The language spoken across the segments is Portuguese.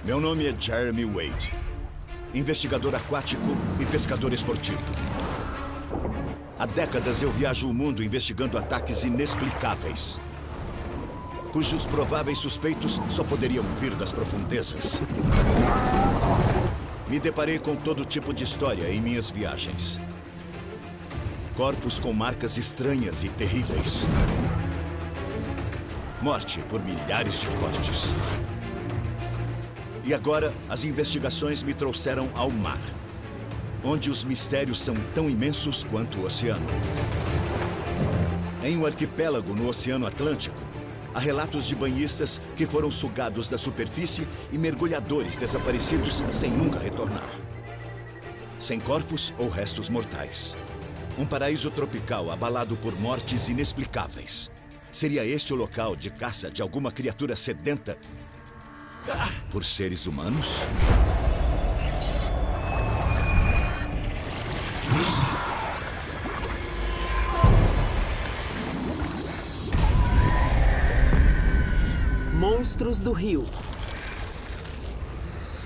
Meu nome é Jeremy Wade, investigador aquático e pescador esportivo. Há décadas eu viajo o mundo investigando ataques inexplicáveis, cujos prováveis suspeitos só poderiam vir das profundezas. Me deparei com todo tipo de história em minhas viagens. Corpos com marcas estranhas e terríveis. Morte por milhares de cortes. E agora, as investigações me trouxeram ao mar, onde os mistérios são tão imensos quanto o oceano. Em um arquipélago no Oceano Atlântico, há relatos de banhistas que foram sugados da superfície e mergulhadores desaparecidos sem nunca retornar. Sem corpos ou restos mortais. Um paraíso tropical abalado por mortes inexplicáveis. Seria este o local de caça de alguma criatura sedenta por seres humanos? Monstros do Rio.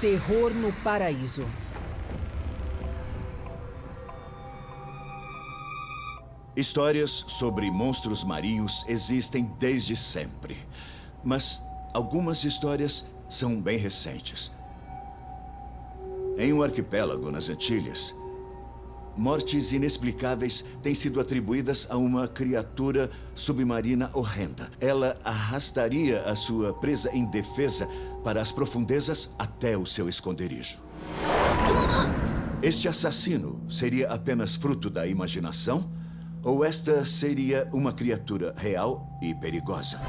Terror no Paraíso. Histórias sobre monstros marinhos existem desde sempre. Mas algumas histórias são bem recentes. Em um arquipélago nas Antilhas, mortes inexplicáveis têm sido atribuídas a uma criatura submarina horrenda. Ela arrastaria a sua presa indefesa para as profundezas até o seu esconderijo. Este assassino seria apenas fruto da imaginação? Ou esta seria uma criatura real e perigosa?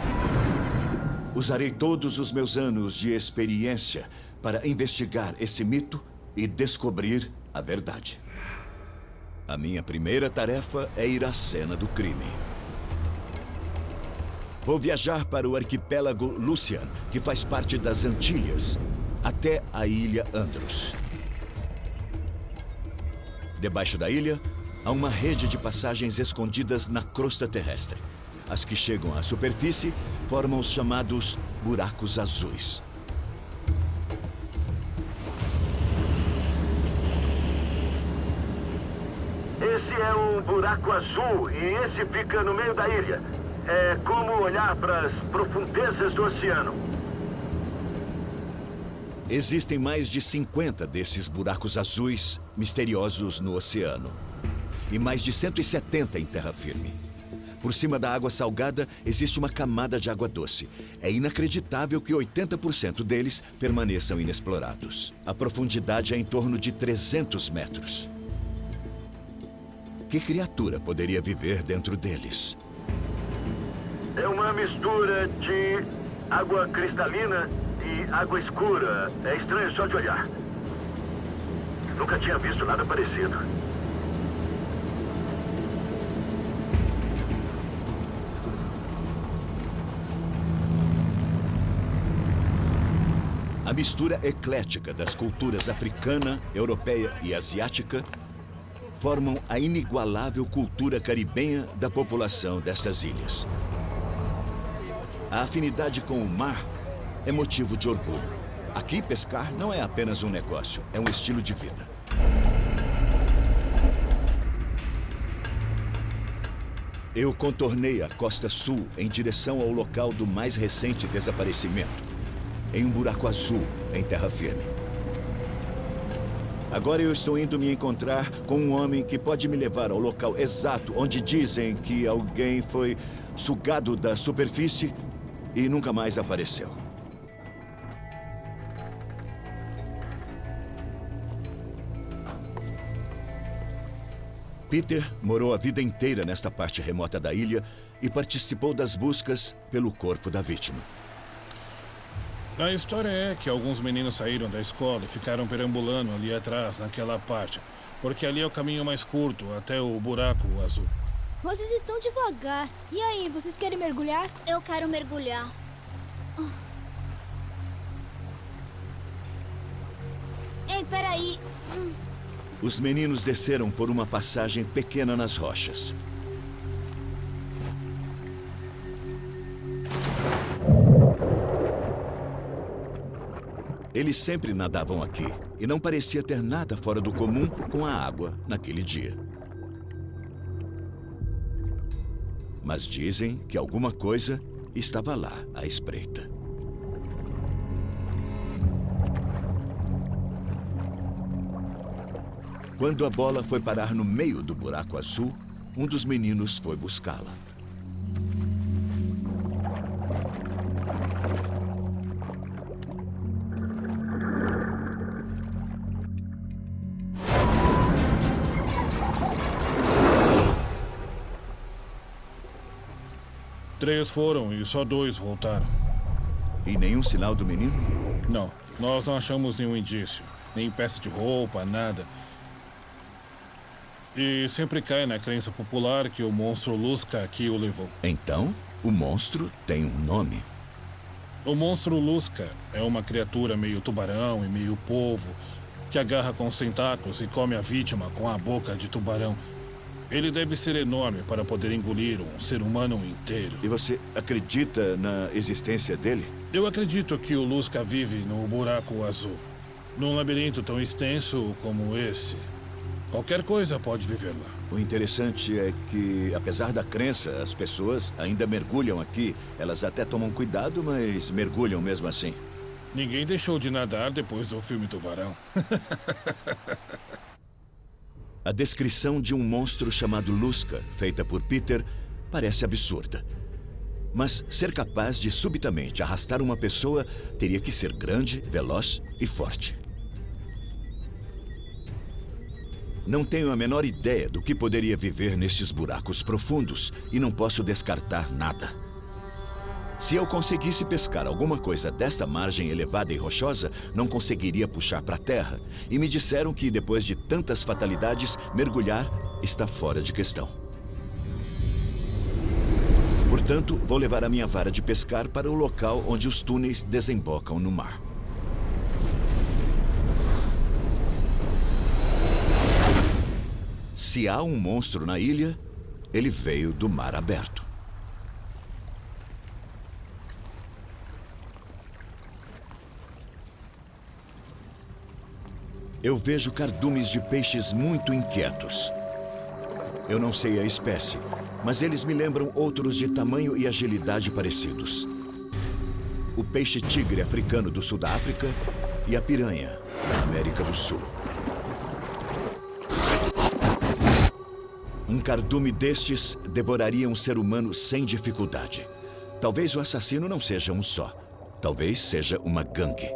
Usarei todos os meus anos de experiência para investigar esse mito e descobrir a verdade. A minha primeira tarefa é ir à cena do crime. Vou viajar para o arquipélago Lucian, que faz parte das Antilhas, até a ilha Andros. Debaixo da ilha, há uma rede de passagens escondidas na crosta terrestre. As que chegam à superfície formam os chamados buracos azuis. Esse é um buraco azul e esse fica no meio da ilha. É como olhar para as profundezas do oceano. Existem mais de 50 desses buracos azuis misteriosos no oceano. E mais de 170 em terra firme. Por cima da água salgada, existe uma camada de água doce. É inacreditável que 80% deles permaneçam inexplorados. A profundidade é em torno de 300 metros. Que criatura poderia viver dentro deles? É uma mistura de água cristalina e água escura. É estranho só de olhar. Nunca tinha visto nada parecido. A mistura eclética das culturas africana, europeia e asiática formam a inigualável cultura caribenha da população dessas ilhas. A afinidade com o mar é motivo de orgulho. Aqui, pescar não é apenas um negócio, é um estilo de vida. Eu contornei a costa sul em direção ao local do mais recente desaparecimento, em um buraco azul em terra firme. Agora eu estou indo me encontrar com um homem que pode me levar ao local exato onde dizem que alguém foi sugado da superfície e nunca mais apareceu. Peter morou a vida inteira nesta parte remota da ilha e participou das buscas pelo corpo da vítima. A história é que alguns meninos saíram da escola e ficaram perambulando ali atrás, naquela parte. Porque ali é o caminho mais curto, até o buraco azul. Vocês estão devagar. E aí, vocês querem mergulhar? Eu quero mergulhar. Ei, peraí. Os meninos desceram por uma passagem pequena nas rochas. Eles sempre nadavam aqui e não parecia ter nada fora do comum com a água naquele dia. Mas dizem que alguma coisa estava lá à espreita. Quando a bola foi parar no meio do buraco azul, um dos meninos foi buscá-la. Três foram e só 2 voltaram. E nenhum sinal do menino? Não, nós não achamos nenhum indício. Nem peça de roupa, nada. E sempre cai na crença popular que o monstro Luzca aqui o levou. Então, o monstro tem um nome. O monstro Luzca é uma criatura meio tubarão e meio polvo, que agarra com os tentáculos e come a vítima com a boca de tubarão. Ele deve ser enorme para poder engolir um ser humano inteiro. E você acredita na existência dele? Eu acredito que o Luzca vive no buraco azul. Num labirinto tão extenso como esse. Qualquer coisa pode viver lá. O interessante é que, apesar da crença, as pessoas ainda mergulham aqui. Elas até tomam cuidado, mas mergulham mesmo assim. Ninguém deixou de nadar depois do filme Tubarão. A descrição de um monstro chamado Luzca, feita por Peter, parece absurda. Mas ser capaz de subitamente arrastar uma pessoa teria que ser grande, veloz e forte. Não tenho a menor ideia do que poderia viver nestes buracos profundos e não posso descartar nada. Se eu conseguisse pescar alguma coisa desta margem elevada e rochosa, não conseguiria puxar para a terra. E me disseram que, depois de tantas fatalidades, mergulhar está fora de questão. Portanto, vou levar a minha vara de pescar para o local onde os túneis desembocam no mar. Se há um monstro na ilha, ele veio do mar aberto. Eu vejo cardumes de peixes muito inquietos. Eu não sei a espécie, mas eles me lembram outros de tamanho e agilidade parecidos. O peixe-tigre africano do sul da África e a piranha da América do Sul. Um cardume destes devoraria um ser humano sem dificuldade. Talvez o assassino não seja um só. Talvez seja uma gangue.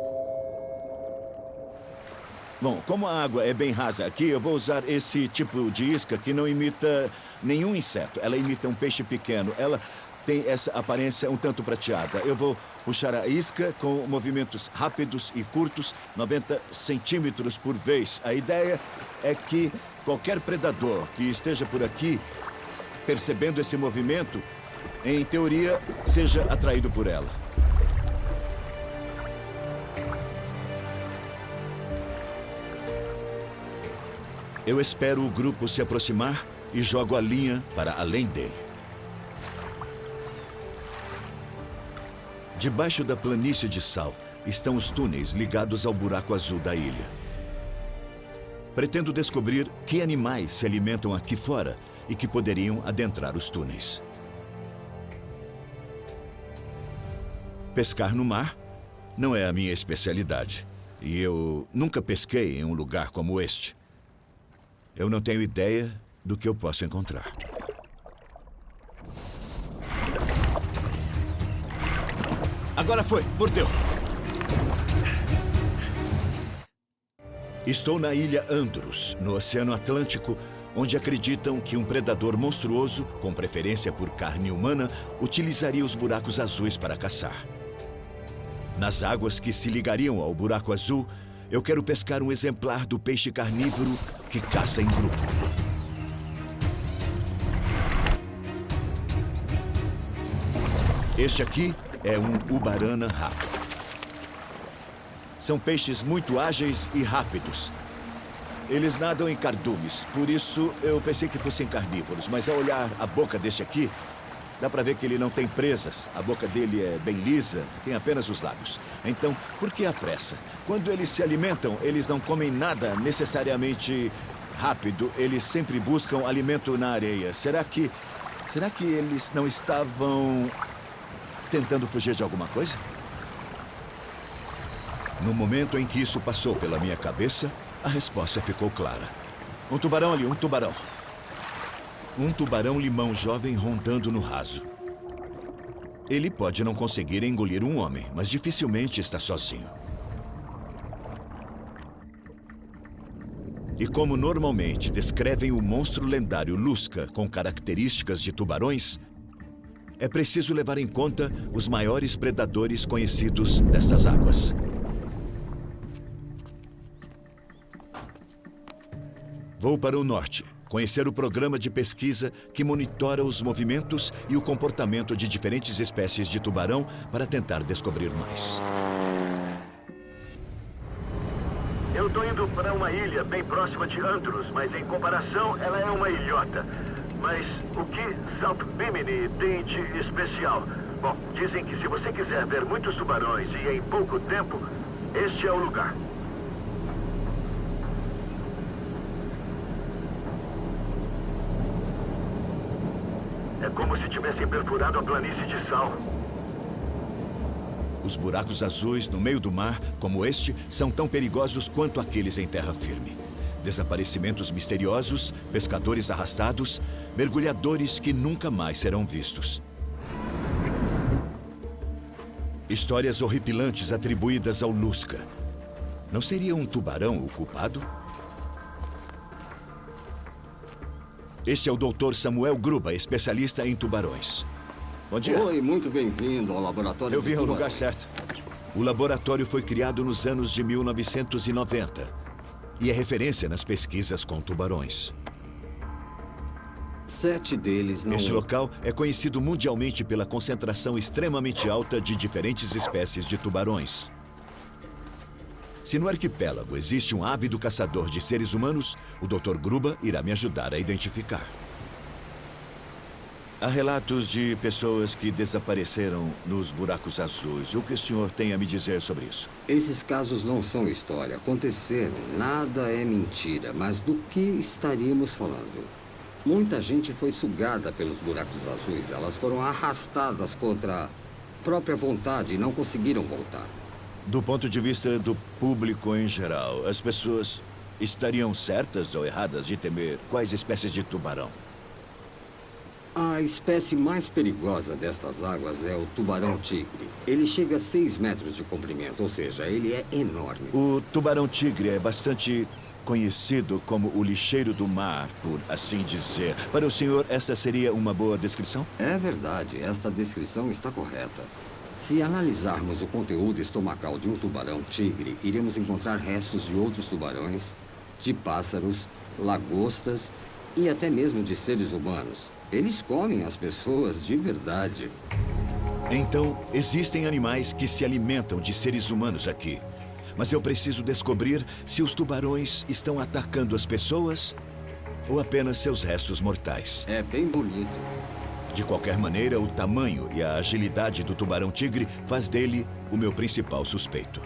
Bom, como a água é bem rasa aqui, eu vou usar esse tipo de isca que não imita nenhum inseto. Ela imita um peixe pequeno. Ela tem essa aparência um tanto prateada. Eu vou puxar a isca com movimentos rápidos e curtos, 90 centímetros por vez. A ideia é que qualquer predador que esteja por aqui, percebendo esse movimento, em teoria, seja atraído por ela. Eu espero o grupo se aproximar e jogo a linha para além dele. Debaixo da planície de sal estão os túneis ligados ao buraco azul da ilha. Pretendo descobrir que animais se alimentam aqui fora e que poderiam adentrar os túneis. Pescar no mar não é a minha especialidade. E eu nunca pesquei em um lugar como este. Eu não tenho ideia do que eu posso encontrar. Agora foi, mordeu. Estou na ilha Andros, no Oceano Atlântico, onde acreditam que um predador monstruoso, com preferência por carne humana, utilizaria os buracos azuis para caçar. Nas águas que se ligariam ao buraco azul, eu quero pescar um exemplar do peixe carnívoro que caça em grupo. Este aqui é um ubarana-rato. São peixes muito ágeis e rápidos. Eles nadam em cardumes, por isso eu pensei que fossem carnívoros. Mas ao olhar a boca deste aqui, Dá pra ver que ele não tem presas. A boca dele é bem lisa, tem apenas os lábios. Então, por que a pressa? Quando eles se alimentam, eles não comem nada necessariamente rápido. Eles sempre buscam alimento na areia. Será que eles não estavam tentando fugir de alguma coisa? No momento em que isso passou pela minha cabeça, a resposta ficou clara. Um tubarão ali, um tubarão. Um tubarão-limão jovem rondando no raso. Ele pode não conseguir engolir um homem, mas dificilmente está sozinho. E como normalmente descrevem o monstro lendário Lusca com características de tubarões, é preciso levar em conta os maiores predadores conhecidos dessas águas. Vou para o norte, conhecer o programa de pesquisa que monitora os movimentos e o comportamento de diferentes espécies de tubarão para tentar descobrir mais. Eu tô indo para uma ilha bem próxima de Andros, mas em comparação ela é uma ilhota. Mas o que South Bimini tem de especial? Bom, dizem que se você quiser ver muitos tubarões e em pouco tempo, este é o lugar. É como se tivessem perfurado a planície de sal. Os buracos azuis no meio do mar, como este, são tão perigosos quanto aqueles em terra firme. Desaparecimentos misteriosos, pescadores arrastados, mergulhadores que nunca mais serão vistos. Histórias horripilantes atribuídas ao Lusca. Não seria um tubarão o culpado? Este é o Dr. Samuel Gruba, especialista em tubarões. Bom dia. Oi, muito bem-vindo ao laboratório. Eu vim ao lugar certo. O laboratório foi criado nos anos de 1990 e é referência nas pesquisas com tubarões. 7 deles não... Este local é conhecido mundialmente pela concentração extremamente alta de diferentes espécies de tubarões. Se no arquipélago existe um ávido caçador de seres humanos, o Dr. Gruba irá me ajudar a identificar. Há relatos de pessoas que desapareceram nos buracos azuis. O que o senhor tem a me dizer sobre isso? Esses casos não são história. Aconteceram. Nada é mentira. Mas do que estaríamos falando? Muita gente foi sugada pelos buracos azuis. Elas foram arrastadas contra a própria vontade e não conseguiram voltar. Do ponto de vista do público em geral, as pessoas estariam certas ou erradas de temer quais espécies de tubarão? A espécie mais perigosa destas águas é o tubarão-tigre. Ele chega a 6 metros de comprimento, ou seja, ele é enorme. O tubarão-tigre é bastante conhecido como o lixeiro do mar, por assim dizer. Para o senhor, esta seria uma boa descrição? É verdade, esta descrição está correta. Se analisarmos o conteúdo estomacal de um tubarão-tigre, iremos encontrar restos de outros tubarões, de pássaros, lagostas e até mesmo de seres humanos. Eles comem as pessoas de verdade. Então, existem animais que se alimentam de seres humanos aqui. Mas eu preciso descobrir se os tubarões estão atacando as pessoas ou apenas seus restos mortais. É bem bonito. De qualquer maneira, o tamanho e a agilidade do tubarão-tigre faz dele o meu principal suspeito.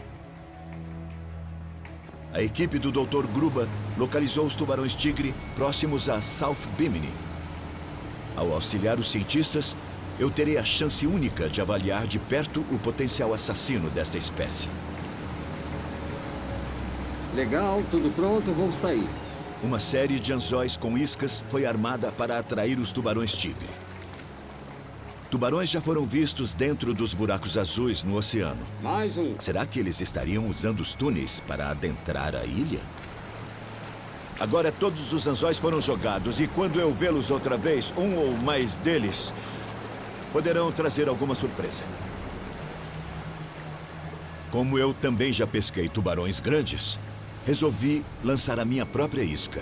A equipe do Dr. Gruba localizou os tubarões-tigre próximos a South Bimini. Ao auxiliar os cientistas, eu terei a chance única de avaliar de perto o potencial assassino desta espécie. Legal, tudo pronto, vamos sair. Uma série de anzóis com iscas foi armada para atrair os tubarões-tigre. Tubarões já foram vistos dentro dos buracos azuis no oceano. Mais um. Será que eles estariam usando os túneis para adentrar a ilha? Agora todos os anzóis foram jogados e quando eu vê-los outra vez, um ou mais deles poderão trazer alguma surpresa. Como eu também já pesquei tubarões grandes, resolvi lançar a minha própria isca.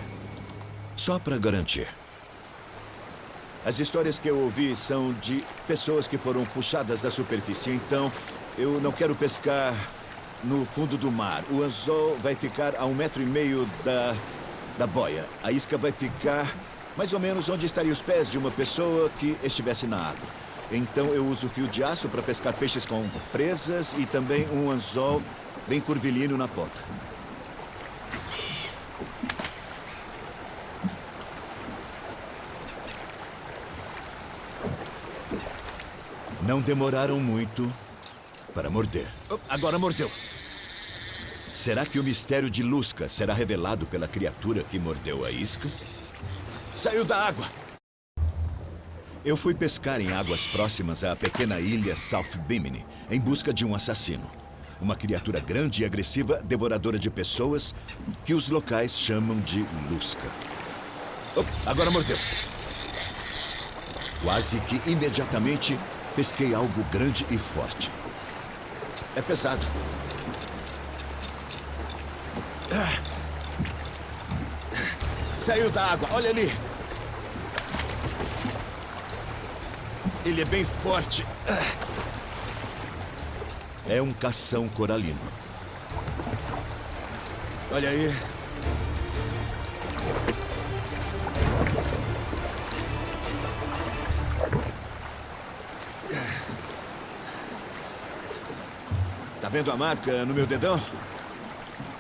Só para garantir. As histórias que eu ouvi são de pessoas que foram puxadas da superfície, então eu não quero pescar no fundo do mar. O anzol vai ficar a 1,5 metro da boia. A isca vai ficar mais ou menos onde estariam os pés de uma pessoa que estivesse na água. Então eu uso fio de aço para pescar peixes com presas e também um anzol bem curvilíneo na ponta. Não demoraram muito para morder. Agora mordeu. Será que o mistério de Lusca será revelado pela criatura que mordeu a isca? Saiu da água! Eu fui pescar em águas próximas à pequena ilha South Bimini, em busca de um assassino. Uma criatura grande e agressiva, devoradora de pessoas, que os locais chamam de Lusca. Agora mordeu. Quase que imediatamente, pesquei algo grande e forte. É pesado. Saiu da água, olha ali. Ele é bem forte. É um cação coralino. Olha aí. Tá vendo a marca no meu dedão?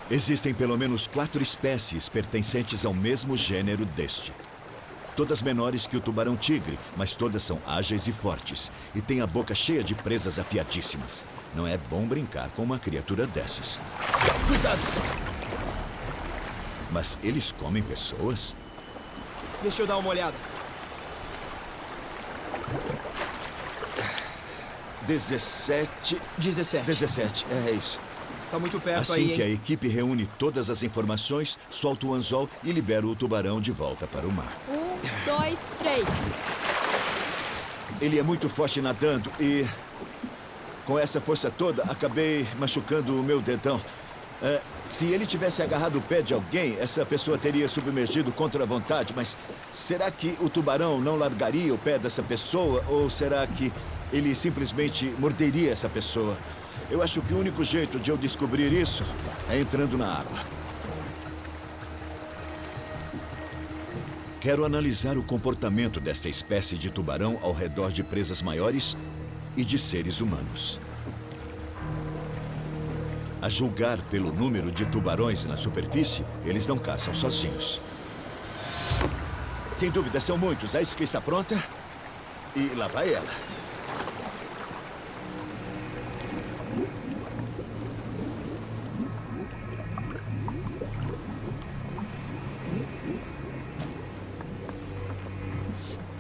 Existem pelo menos 4 espécies pertencentes ao mesmo gênero deste. Todas menores que o tubarão-tigre, mas todas são ágeis e fortes. E têm a boca cheia de presas afiadíssimas. Não é bom brincar com uma criatura dessas. Cuidado! Mas eles comem pessoas? Deixa eu dar uma olhada. 17... 17, é isso. Tá muito perto assim aí, hein? que a equipe reúne todas as informações, solta o anzol e libera o tubarão de volta para o mar. 1, 2, 3. Ele é muito forte nadando e... com essa força toda, acabei machucando o meu dedão. Se ele tivesse agarrado o pé de alguém, essa pessoa teria submergido contra a vontade, mas será que o tubarão não largaria o pé dessa pessoa? Ou será que ele simplesmente morderia essa pessoa? Eu acho que o único jeito de eu descobrir isso é entrando na água. Quero analisar o comportamento desta espécie de tubarão ao redor de presas maiores e de seres humanos. A julgar pelo número de tubarões na superfície, eles não caçam sozinhos. Sem dúvida, são muitos. A isca está pronta e lá vai ela.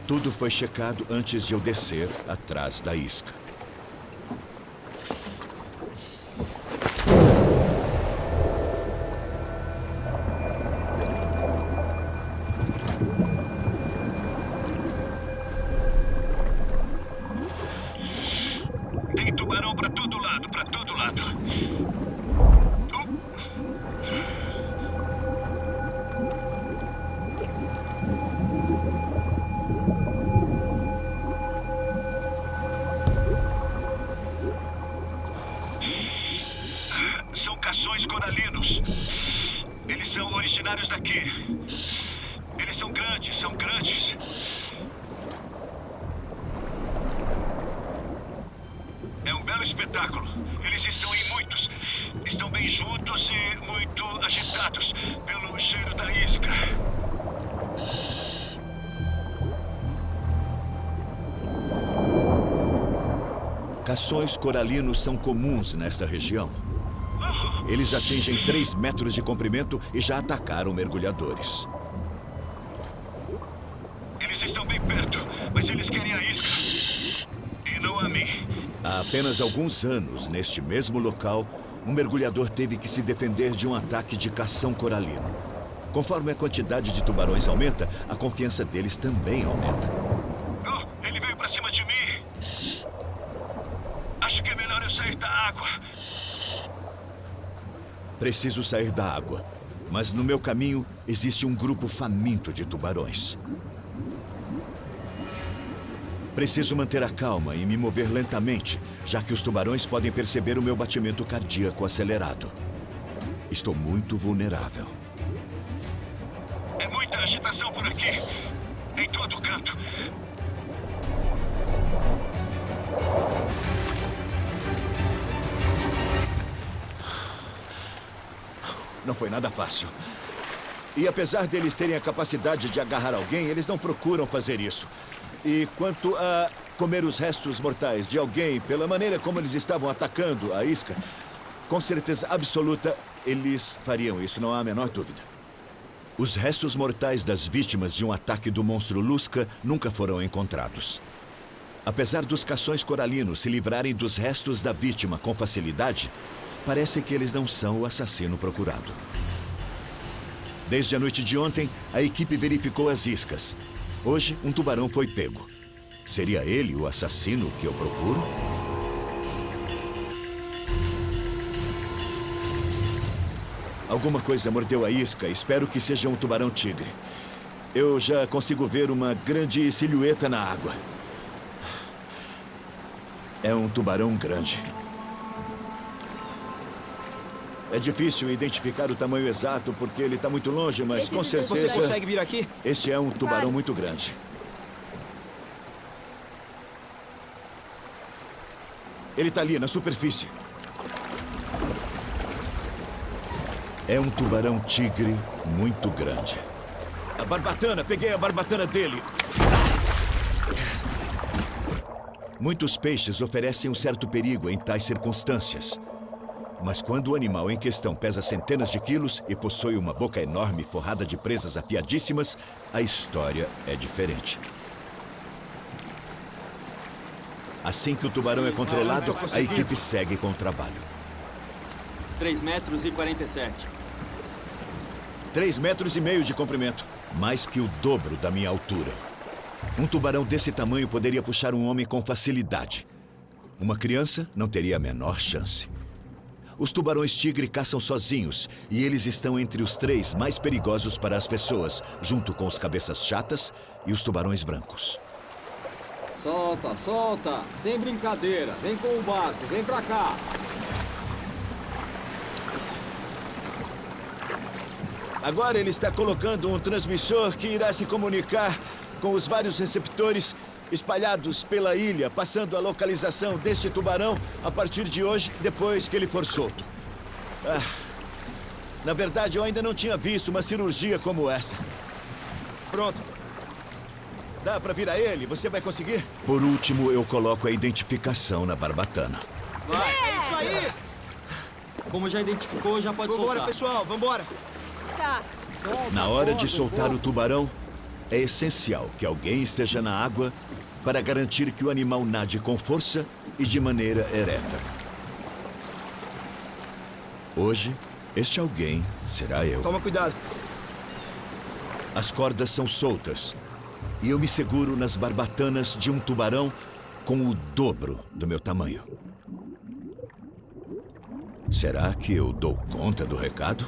Tudo foi checado antes de eu descer atrás da isca. Tem tubarão para todo lado, para todo lado. São cações coralinos. Eles são originários daqui. Eles são grandes, são grandes. É um belo espetáculo. Eles estão em muitos. Estão bem juntos e muito agitados pelo cheiro da isca. Cações coralinos são comuns nesta região. Eles atingem 3 metros de comprimento e já atacaram mergulhadores. Eles estão bem perto, mas eles querem a isca. E não a mim. Há apenas alguns anos, neste mesmo local, um mergulhador teve que se defender de um ataque de cação coralino. Conforme a quantidade de tubarões aumenta, a confiança deles também aumenta. Oh, ele veio pra cima de mim. Acho que é melhor eu sair da água. Preciso sair da água, mas no meu caminho existe um grupo faminto de tubarões. Preciso manter a calma e me mover lentamente, já que os tubarões podem perceber o meu batimento cardíaco acelerado. Estou muito vulnerável. É muita agitação por aqui. Em todo canto. Não foi nada fácil. E apesar deles terem a capacidade de agarrar alguém, eles não procuram fazer isso. E quanto a comer os restos mortais de alguém, pela maneira como eles estavam atacando a isca, com certeza absoluta, eles fariam isso, não há a menor dúvida. Os restos mortais das vítimas de um ataque do monstro Lusca nunca foram encontrados. Apesar dos cações coralinos se livrarem dos restos da vítima com facilidade, parece que eles não são o assassino procurado. Desde a noite de ontem, a equipe verificou as iscas. Hoje, um tubarão foi pego. Seria ele o assassino que eu procuro? Alguma coisa mordeu a isca. Espero que seja um tubarão-tigre. Eu já consigo ver uma grande silhueta na água. É um tubarão grande. É difícil identificar o tamanho exato porque ele está muito longe, mas com certeza... Você consegue vir aqui? Este é um tubarão muito grande. Ele está ali, na superfície. É um tubarão-tigre muito grande. A barbatana! Peguei a barbatana dele! Muitos peixes oferecem um certo perigo em tais circunstâncias. Mas quando o animal em questão pesa centenas de quilos e possui uma boca enorme forrada de presas afiadíssimas, a história é diferente. Assim que o tubarão é controlado, a equipe segue com o trabalho. 3 metros e 47. 3,5 metros de comprimento. Mais que o dobro da minha altura. Um tubarão desse tamanho poderia puxar um homem com facilidade. Uma criança não teria a menor chance. Os tubarões-tigre caçam sozinhos e eles estão entre os 3 mais perigosos para as pessoas, junto com os cabeças chatas e os tubarões brancos. Solta, solta! Sem brincadeira! Vem com o barco, vem pra cá! Agora ele está colocando um transmissor que irá se comunicar com os vários receptores espalhados pela ilha, passando a localização deste tubarão a partir de hoje, depois que ele for solto. Na verdade, eu ainda não tinha visto uma cirurgia como essa. Pronto. Dá pra virar ele? Você vai conseguir? Por último, eu coloco a identificação na barbatana. Vai! É isso aí! Como já identificou, já pode Vambora, soltar. pessoal, vambora! Tá. Na hora de soltar o tubarão, é essencial que alguém esteja na água para garantir que o animal nade com força e de maneira ereta. Hoje, este alguém será eu. Toma cuidado. As cordas são soltas e eu me seguro nas barbatanas de um tubarão com o dobro do meu tamanho. Será que eu dou conta do recado?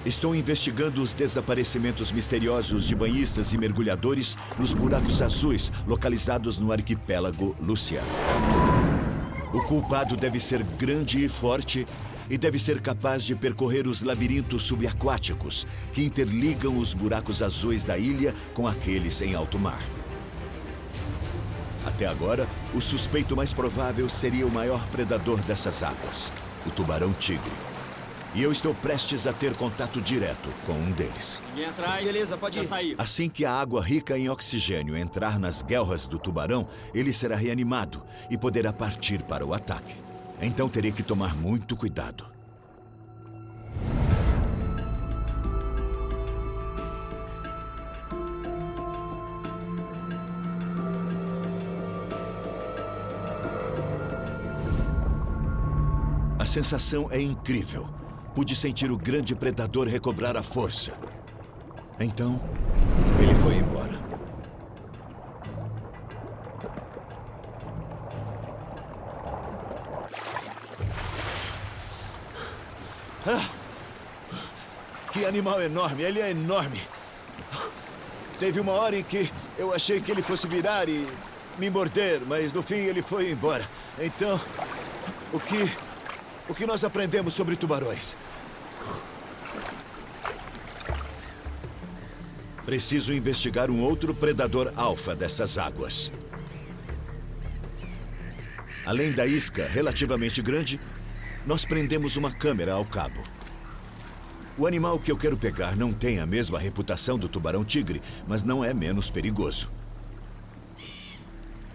Estou investigando os desaparecimentos misteriosos de banhistas e mergulhadores nos buracos azuis localizados no arquipélago Luciano. O culpado deve ser grande e forte e deve ser capaz de percorrer os labirintos subaquáticos que interligam os buracos azuis da ilha com aqueles em alto mar. Até agora, o suspeito mais provável seria o maior predador dessas águas, o tubarão-tigre. E eu estou prestes a ter contato direto com um deles. Ninguém atrás. Beleza, pode ir. Sair. Assim que a água rica em oxigênio entrar nas guelras do tubarão, ele será reanimado e poderá partir para o ataque. Então terei que tomar muito cuidado. A sensação é incrível. Pude sentir o grande predador recobrar a força. Então, ele foi embora. Que animal enorme! Ele é enorme! Teve uma hora em que eu achei que ele fosse virar e me morder, mas no fim ele foi embora. Então, o que nós aprendemos sobre tubarões? Preciso investigar um outro predador alfa dessas águas. Além da isca relativamente grande, nós prendemos uma câmera ao cabo. O animal que eu quero pegar não tem a mesma reputação do tubarão-tigre, mas não é menos perigoso.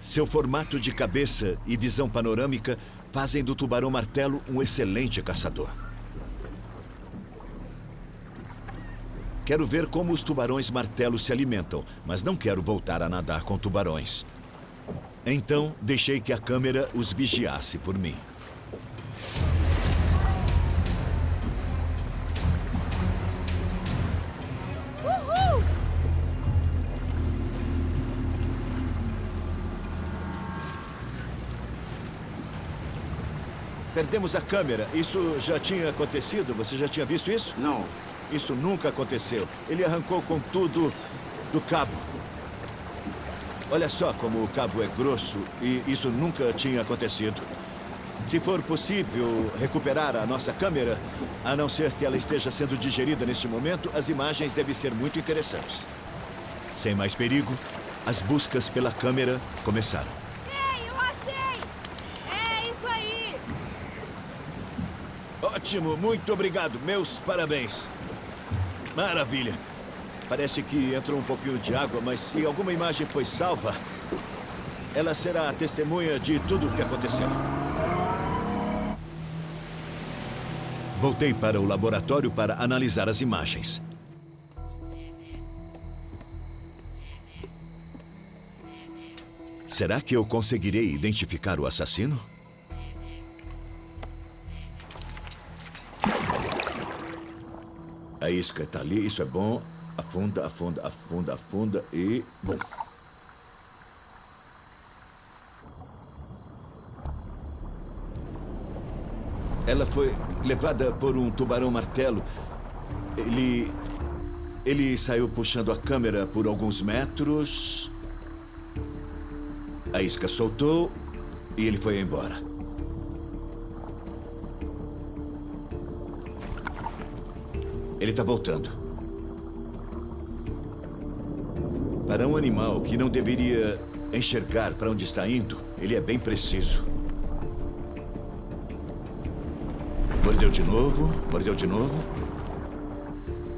Seu formato de cabeça e visão panorâmica fazem do tubarão-martelo um excelente caçador. Quero ver como os tubarões-martelo se alimentam, mas não quero voltar a nadar com tubarões. Então, deixei que a câmera os vigiasse por mim. Uhul! Perdemos a câmera. Isso já tinha acontecido? Você já tinha visto isso? Não. Isso nunca aconteceu. Ele arrancou com tudo do cabo. Olha só como o cabo é grosso e isso nunca tinha acontecido. Se for possível recuperar a nossa câmera, a não ser que ela esteja sendo digerida neste momento, as imagens devem ser muito interessantes. Sem mais perigo, as buscas pela câmera começaram. Ei, eu achei! É isso aí! Ótimo, muito obrigado. Meus parabéns. Maravilha. Parece que entrou um pouquinho de água, mas se alguma imagem foi salva, ela será a testemunha de tudo o que aconteceu. Voltei para o laboratório para analisar as imagens. Será que eu conseguirei identificar o assassino? A isca está ali, isso é bom. Afunda, afunda, afunda, afunda e... bom. Ela foi levada por um tubarão-martelo. Ele saiu puxando a câmera por alguns metros. A isca soltou e ele foi embora. Ele está voltando. Para um animal que não deveria enxergar para onde está indo, ele é bem preciso. Mordeu de novo, mordeu de novo.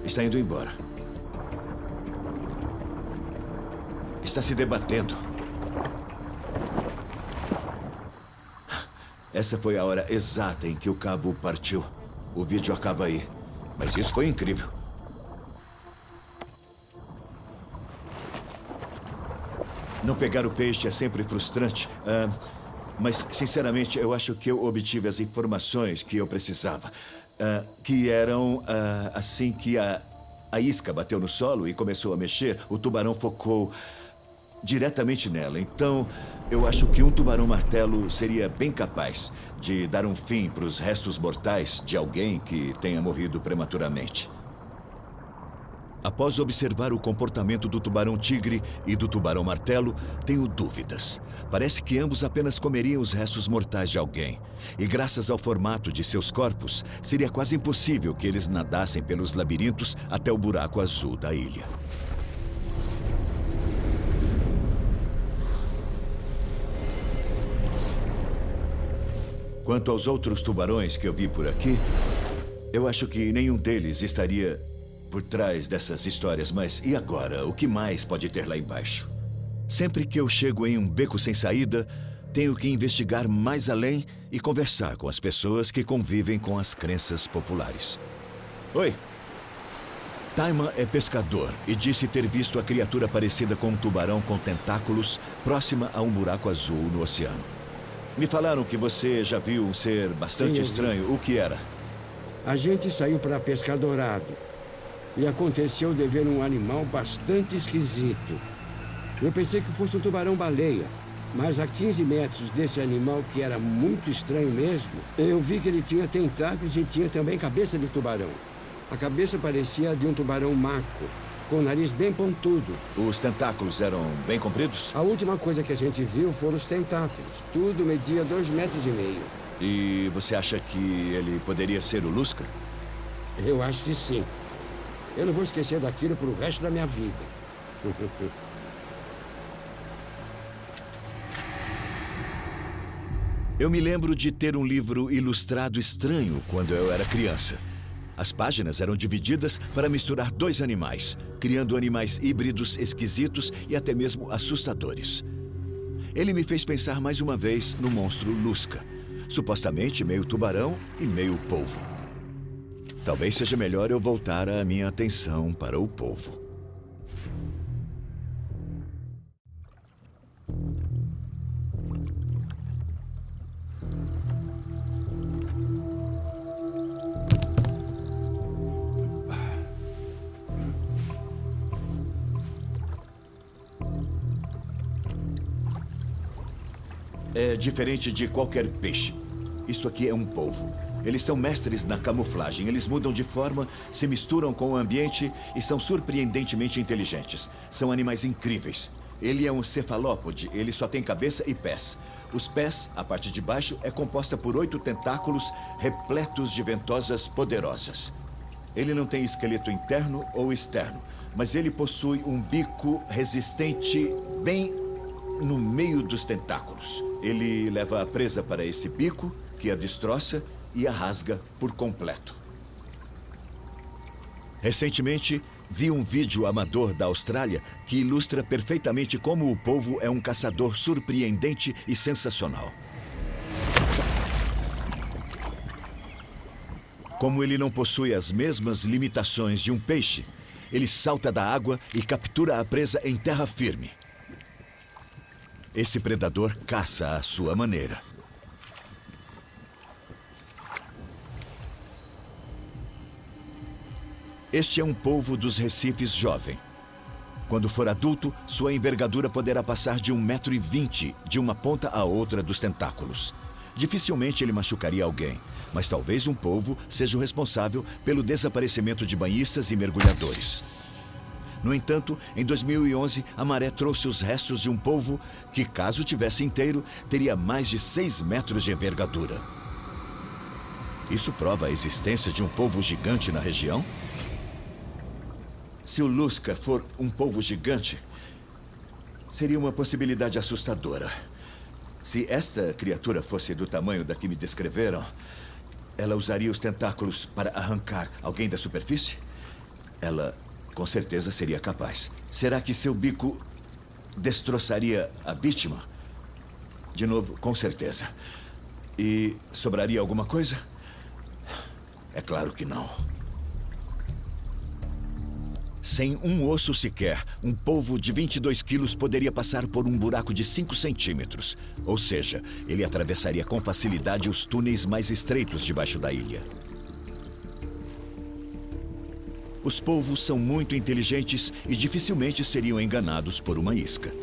Está indo embora. Está se debatendo. Essa foi a hora exata em que o cabo partiu. O vídeo acaba aí. Mas isso foi incrível. Não pegar o peixe é sempre frustrante. Mas, sinceramente, eu acho que eu obtive as informações que eu precisava. Que eram assim que a isca bateu no solo e começou a mexer, o tubarão focou diretamente nela. Então, eu acho que um tubarão-martelo seria bem capaz de dar um fim para os restos mortais de alguém que tenha morrido prematuramente. Após observar o comportamento do tubarão-tigre e do tubarão-martelo, tenho dúvidas. Parece que ambos apenas comeriam os restos mortais de alguém. E graças ao formato de seus corpos, seria quase impossível que eles nadassem pelos labirintos até o buraco azul da ilha. Quanto aos outros tubarões que eu vi por aqui, eu acho que nenhum deles estaria por trás dessas histórias, mas e agora? O que mais pode ter lá embaixo? Sempre que eu chego em um beco sem saída, tenho que investigar mais além e conversar com as pessoas que convivem com as crenças populares. Oi. Taima é pescador e disse ter visto a criatura parecida com um tubarão com tentáculos próxima a um buraco azul no oceano. Me falaram que você já viu um ser bastante estranho. O que era? A gente saiu para pescar dourado. E aconteceu de ver um animal bastante esquisito. Eu pensei que fosse um tubarão-baleia, mas a 15 metros desse animal, que era muito estranho mesmo, eu vi que ele tinha tentáculos e tinha também cabeça de tubarão. A cabeça parecia de um tubarão-maco, com o nariz bem pontudo. Os tentáculos eram bem compridos? A última coisa que a gente viu foram os tentáculos. Tudo media 2,5 metros. E você acha que ele poderia ser o Lusca? Eu acho que sim. Eu não vou esquecer daquilo pro resto da minha vida. Eu me lembro de ter um livro ilustrado estranho quando eu era criança. As páginas eram divididas para misturar dois animais, criando animais híbridos esquisitos e até mesmo assustadores. Ele me fez pensar mais uma vez no monstro Lusca, supostamente meio tubarão e meio polvo. Talvez seja melhor eu voltar a minha atenção para o polvo. É diferente de qualquer peixe. Isso aqui é um polvo. Eles são mestres na camuflagem. Eles mudam de forma, se misturam com o ambiente e são surpreendentemente inteligentes. São animais incríveis. Ele é um cefalópode. Ele só tem cabeça e pés. Os pés, a parte de baixo, é composta por 8 tentáculos repletos de ventosas poderosas. Ele não tem esqueleto interno ou externo, mas ele possui um bico resistente bem no meio dos tentáculos. Ele leva a presa para esse bico, que a destroça e a rasga por completo. Recentemente, vi um vídeo amador da Austrália que ilustra perfeitamente como o polvo é um caçador surpreendente e sensacional. Como ele não possui as mesmas limitações de um peixe, ele salta da água e captura a presa em terra firme. Esse predador caça à sua maneira. Este é um polvo dos recifes jovem. Quando for adulto, sua envergadura poderá passar de 1,20 m de uma ponta à outra dos tentáculos. Dificilmente ele machucaria alguém, mas talvez um polvo seja o responsável pelo desaparecimento de banhistas e mergulhadores. No entanto, em 2011, a maré trouxe os restos de um polvo que, caso tivesse inteiro, teria mais de 6 metros de envergadura. Isso prova a existência de um polvo gigante na região? Se o Lusca for um polvo gigante, seria uma possibilidade assustadora. Se esta criatura fosse do tamanho da que me descreveram, ela usaria os tentáculos para arrancar alguém da superfície? Ela, com certeza, seria capaz. Será que seu bico destroçaria a vítima? De novo, com certeza. E sobraria alguma coisa? É claro que não. Sem um osso sequer, um polvo de 22 quilos poderia passar por um buraco de 5 centímetros. Ou seja, ele atravessaria com facilidade os túneis mais estreitos debaixo da ilha. Os polvos são muito inteligentes e dificilmente seriam enganados por uma isca.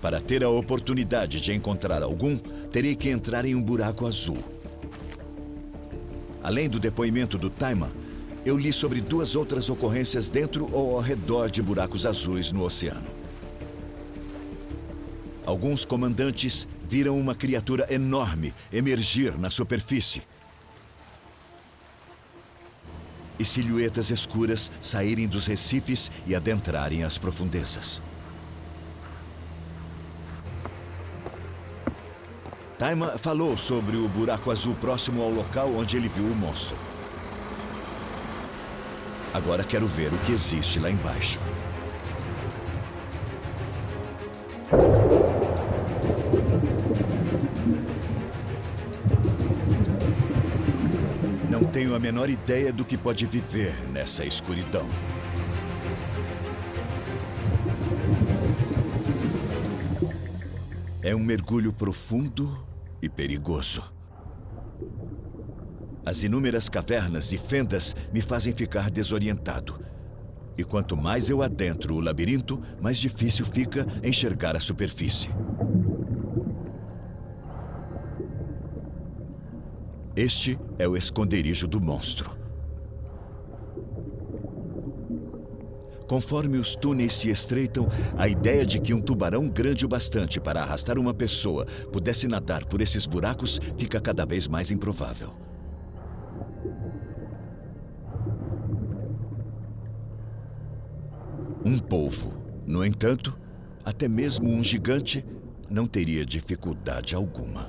Para ter a oportunidade de encontrar algum, terei que entrar em um buraco azul. Além do depoimento do Taima, eu li sobre 2 outras ocorrências dentro ou ao redor de buracos azuis no oceano. Alguns comandantes viram uma criatura enorme emergir na superfície e silhuetas escuras saírem dos recifes e adentrarem as profundezas. Taima falou sobre o buraco azul próximo ao local onde ele viu o monstro. Agora quero ver o que existe lá embaixo. Não tenho a menor ideia do que pode viver nessa escuridão. É um mergulho profundo e perigoso. As inúmeras cavernas e fendas me fazem ficar desorientado. E quanto mais eu adentro o labirinto, mais difícil fica enxergar a superfície. Este é o esconderijo do monstro. Conforme os túneis se estreitam, a ideia de que um tubarão grande o bastante para arrastar uma pessoa pudesse nadar por esses buracos fica cada vez mais improvável. um polvo. No entanto, até mesmo um gigante não teria dificuldade alguma.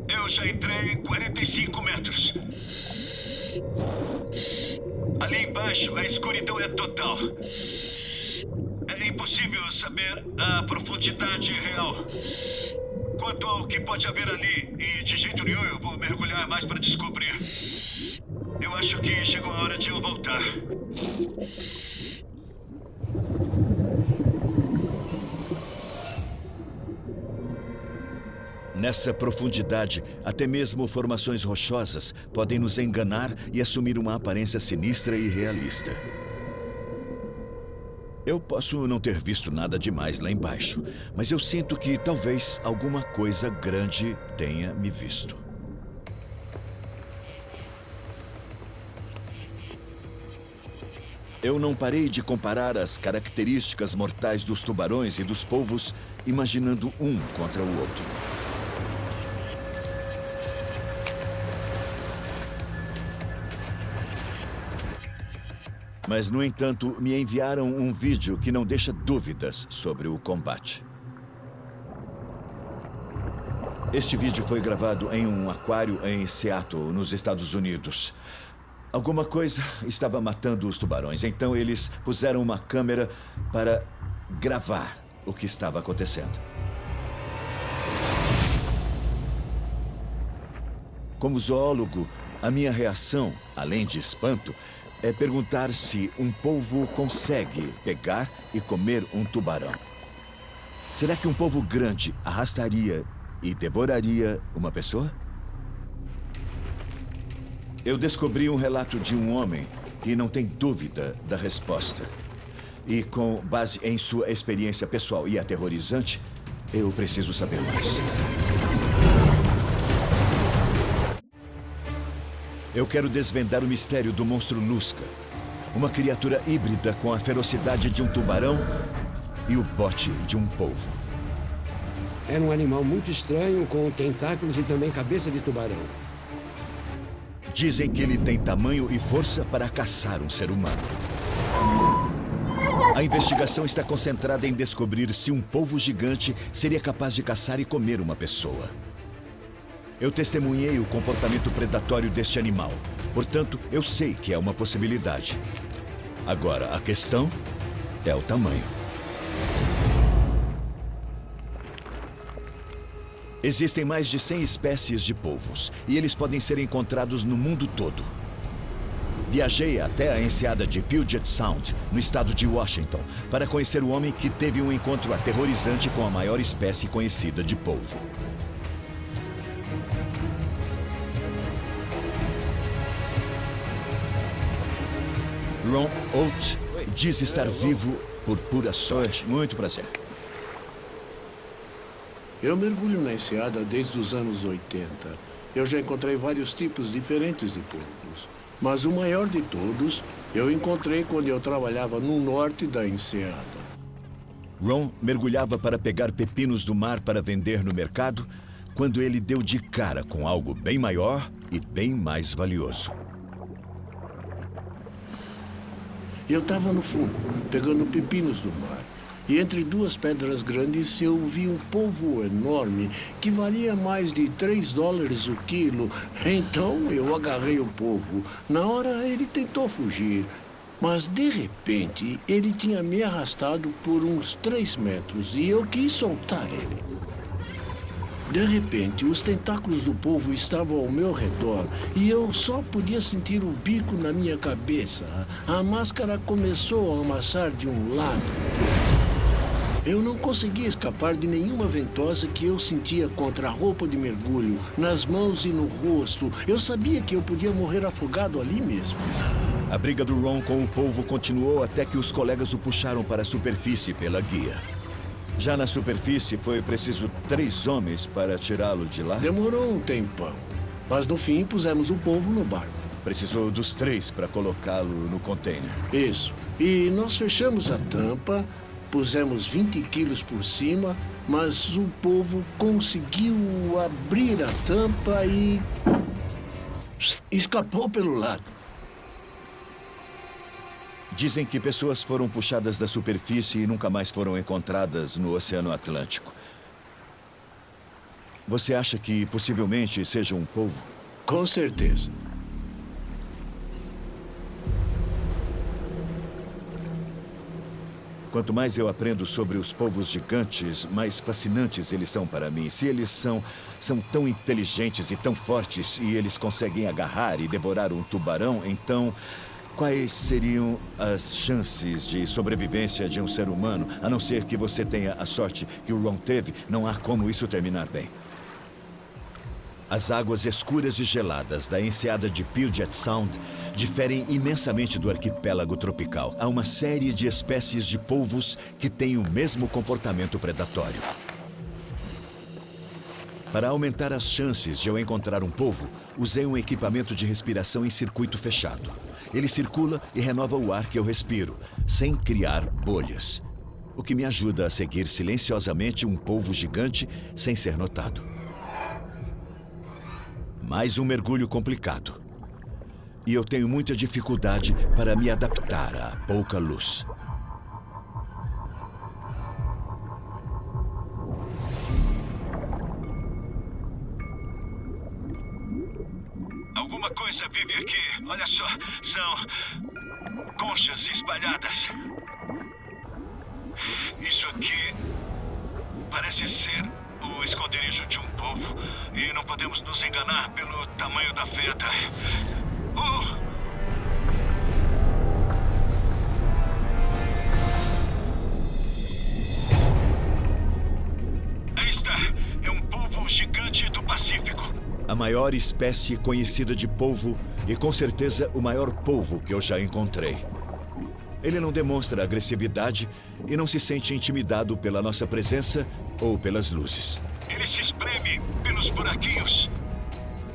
Eu já entrei 45 metros. Ali embaixo, a escuridão é total. É impossível saber a profundidade real. Quanto ao que pode haver ali, e de jeito nenhum eu vou mergulhar mais para descobrir. Eu acho que chegou a hora de eu voltar. Nessa profundidade, até mesmo formações rochosas podem nos enganar e assumir uma aparência sinistra e realista. Eu posso não ter visto nada demais lá embaixo, mas eu sinto que talvez alguma coisa grande tenha me visto. Eu não parei de comparar as características mortais dos tubarões e dos polvos, imaginando um contra o outro. Mas, no entanto, me enviaram um vídeo que não deixa dúvidas sobre o combate. Este vídeo foi gravado em um aquário em Seattle, nos Estados Unidos. Alguma coisa estava matando os tubarões, então eles puseram uma câmera para gravar o que estava acontecendo. Como zoólogo, a minha reação, além de espanto, é perguntar se um polvo consegue pegar e comer um tubarão. Será que um polvo grande arrastaria e devoraria uma pessoa? Eu descobri um relato de um homem que não tem dúvida da resposta. E com base em sua experiência pessoal e aterrorizante, eu preciso saber mais. Eu quero desvendar o mistério do monstro Lusca. Uma criatura híbrida com a ferocidade de um tubarão e o bote de um polvo. Era um animal muito estranho, com tentáculos e também cabeça de tubarão. Dizem que ele tem tamanho e força para caçar um ser humano. A investigação está concentrada em descobrir se um polvo gigante seria capaz de caçar e comer uma pessoa. Eu testemunhei o comportamento predatório deste animal. Portanto, eu sei que é uma possibilidade. Agora, a questão é o tamanho. Existem mais de 100 espécies de polvos, e eles podem ser encontrados no mundo todo. Viajei até a enseada de Puget Sound, no estado de Washington, para conhecer o homem que teve um encontro aterrorizante com a maior espécie conhecida de polvo. Ron Oates diz estar vivo por pura sorte. Muito prazer. Eu mergulho na enseada desde os anos 80. Eu já encontrei vários tipos diferentes de polvos. Mas o maior de todos eu encontrei quando eu trabalhava no norte da enseada. Ron mergulhava para pegar pepinos do mar para vender no mercado, quando ele deu de cara com algo bem maior e bem mais valioso. Eu estava no fundo, pegando pepinos do mar. E entre duas pedras grandes eu vi um polvo enorme que valia mais de $3 o quilo. Então eu agarrei o polvo. Na hora ele tentou fugir, mas de repente ele tinha me arrastado por uns 3 metros e eu quis soltar ele. De repente, os tentáculos do polvo estavam ao meu redor e eu só podia sentir o bico na minha cabeça. A máscara começou a amassar de um lado. Eu não conseguia escapar de nenhuma ventosa que eu sentia contra a roupa de mergulho, nas mãos e no rosto. Eu sabia que eu podia morrer afogado ali mesmo. A briga do Ron com o polvo continuou até que os colegas o puxaram para a superfície pela guia. Já na superfície, foi preciso 3 homens para tirá-lo de lá? Demorou um tempão, mas no fim pusemos o polvo no barco. Precisou dos 3 para colocá-lo no container. Isso. E nós fechamos a tampa Pusemos 20 quilos por cima, mas o povo conseguiu abrir a tampa e escapou pelo lado. Dizem que pessoas foram puxadas da superfície e nunca mais foram encontradas no Oceano Atlântico. Você acha que possivelmente seja um polvo? Com certeza. Quanto mais eu aprendo sobre os polvos gigantes, mais fascinantes eles são para mim. Se eles são tão inteligentes e tão fortes e eles conseguem agarrar e devorar um tubarão, então quais seriam as chances de sobrevivência de um ser humano? A não ser que você tenha a sorte que o Ron teve, não há como isso terminar bem. As águas escuras e geladas da enseada de Puget Sound diferem imensamente do arquipélago tropical. Há uma série de espécies de polvos que têm o mesmo comportamento predatório. Para aumentar as chances de eu encontrar um polvo, usei um equipamento de respiração em circuito fechado. Ele circula e renova o ar que eu respiro, sem criar bolhas, o que me ajuda a seguir silenciosamente um polvo gigante sem ser notado. Mais um mergulho complicado. E eu tenho muita dificuldade para me adaptar à pouca luz. Alguma coisa vive aqui. Olha só, são conchas espalhadas. Isso aqui parece ser o esconderijo de um polvo. E não podemos nos enganar pelo tamanho da fenda. Aí está. É um polvo gigante do Pacífico. A maior espécie conhecida de polvo e, com certeza, o maior polvo que eu já encontrei. Ele não demonstra agressividade e não se sente intimidado pela nossa presença ou pelas luzes. Ele se espreme pelos buraquinhos.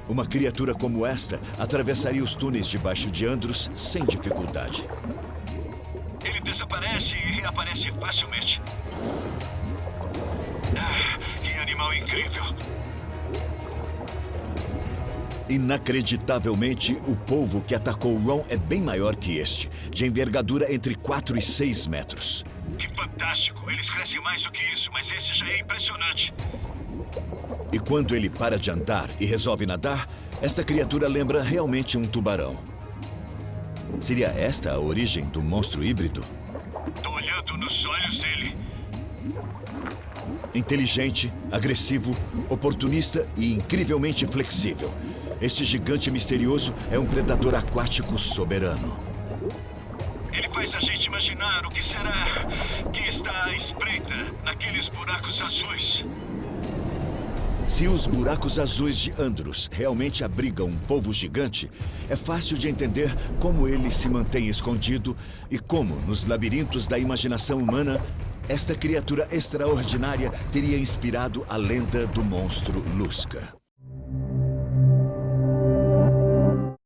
Uma criatura como esta atravessaria os túneis debaixo de Andros sem dificuldade. Ele desaparece e reaparece facilmente. Que animal incrível! Inacreditavelmente, o polvo que atacou Ron é bem maior que este, de envergadura entre 4 e 6 metros. Que fantástico! Eles crescem mais do que isso, mas esse já é impressionante. E quando ele para de andar e resolve nadar, esta criatura lembra realmente um tubarão. Seria esta a origem do monstro híbrido? Tô olhando nos olhos dele. Inteligente, agressivo, oportunista e incrivelmente flexível. Este gigante misterioso é um predador aquático soberano. Ele faz a gente imaginar o que será que está à espreita naqueles buracos azuis. Se os buracos azuis de Andros realmente abrigam um polvo gigante, é fácil de entender como ele se mantém escondido e como, nos labirintos da imaginação humana, esta criatura extraordinária teria inspirado a lenda do monstro Lusca.